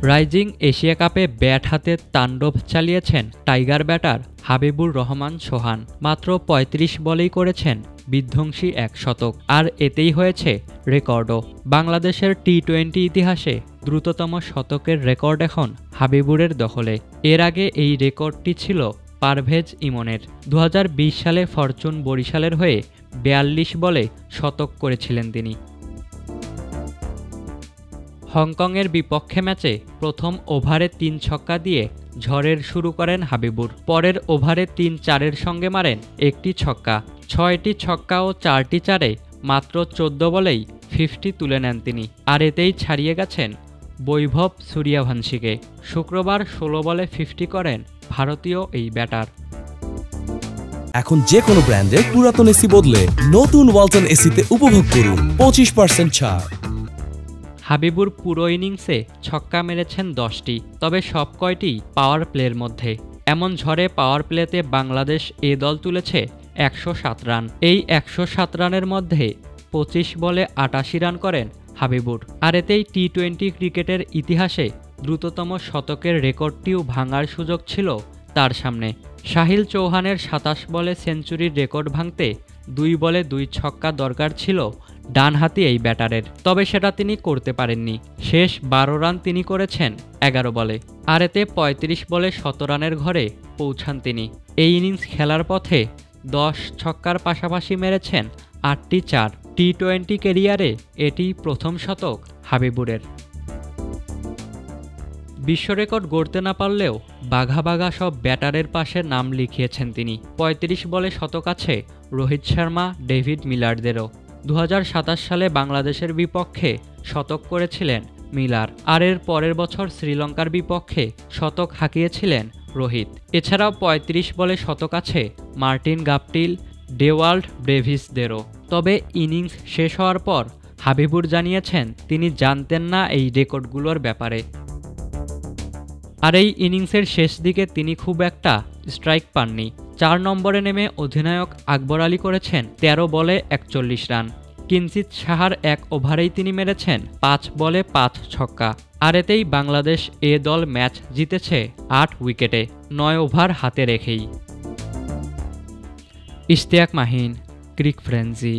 Rising Asia কাপে bat হাতে তাণ্ডব চালিয়েছেন টাইগার ব্যাটার হাবিবুর রহমান সোহান। মাত্র ৩৫ বলেই করেছেন বিধ্বংসী এক শতক, আর এতেই হয়েছে রেকর্ডও। বাংলাদেশের টি-20 ইতিহাসে দ্রুততম শতকের রেকর্ড এখন হাবিবুরের দখলে। এর আগে এই রেকর্ডটি ছিল পারভেজ ইমনের। ২০২০ সালে ফরচুন বরিশালের হয়ে ৪২ বলে শতক করেছিলেন তিনি। হংকংয়ের বিপক্ষে ম্যাচে প্রথম ওভারে ৩ ছক্কা দিয়ে ঝড়ের শুরু করেন হাবিবুর। পরের ওভারে ৩-৪-এর সঙ্গে মারেন একটি ছক্কা। ৬টি ছক্কা ও ৪টি চারে মাত্র ১৪ বলেই 50 তুলে নেন তিনি, আর এতেই ছাড়িয়ে গেছেন বৈভব সূর্যবংশীকে। শুক্রবার ১৬ বলে 50 করেন ভারতীয় এই ব্যাটার। এখন যে কোনো ব্র্যান্ডের পুরাতন এসি বদলে নতুন ওয়ালটন এসিতে উপভোগ করুন 25% ছাড়। হাবিবুর পুরো ইনিংসে ছক্কা মেরেছেন 10টি, তবে সব কয়টি পাওয়ার প্লের মধ্যে। এমন ঝড়ে পাওয়ার প্লেতে বাংলাদেশ এ দল তুলেছে ১০৭ রান। এই ১০৭ রানের মধ্যে ২৫ বলে ৮৮ রান করেন হাবিবুর, আর এতেই টি-20 ক্রিকেটের ইতিহাসে দ্রুততম শতকের রেকর্ডটিও ভাঙার সুযোগ ছিল তার সামনে। সাহিল চৌহানের ২৭ বলে সেঞ্চুরির রেকর্ড ভাঙতে ২ বলে ২ ছক্কা দরকার ছিল ডানহাতি এই ব্যাটারের, তবে সেটা তিনি করতে পারেননি। শেষ ১২ রান তিনি করেছেন ১১ বলে, আর এতে ৩৫ বলে ১৭ রানের ঘরে পৌঁছান তিনি। এই ইনিংস খেলার পথে ১০ ছক্কার পাশাপাশি মেরেছেন ৮টি চার। টি-20 ক্যারিয়ারে এটি প্রথম শতক হাবিবুরের। বিশ্ব রেকর্ড গড়তে না পারলেও বাঘা বাঘা সব ব্যাটারের পাশে নাম লিখিয়েছেন তিনি। ৩৫ বলে শতক আছে রোহিত শর্মা, ডেভিড মিলারদেরও। ২০২৭ সালে বাংলাদেশের বিপক্ষে শতক করেছিলেন মিলার, আর এর পরের বছর শ্রীলঙ্কার বিপক্ষে শতক হাঁকিয়েছিলেন রোহিত। এছাড়াও ৩৫ বলে শতক আছে মার্টিন গাপটিল, ডেওয়াল্ড ব্রেভিসদেরও। তবে ইনিংস শেষ হওয়ার পর হাবিবুর জানিয়েছেন তিনি জানতেন না এই রেকর্ডগুলোর ব্যাপারে। আর এই ইনিংসের শেষ দিকে তিনি খুব একটা স্ট্রাইক পাননি। ৪ নম্বরে নেমে অধিনায়ক আকবর আলী করেছেন ১৩ বলে ৪১ রান। কিঞ্চিত সাহার এক ওভারেই তিনি মেরেছেন ৫ বলে ৫ ছক্কা, আর এতেই বাংলাদেশ এ দল ম্যাচ জিতেছে ৮ উইকেটে ৯ ওভার হাতে রেখেই। ইশতিয়াক মাহিন, ক্রিক ফ্রেঞ্জি।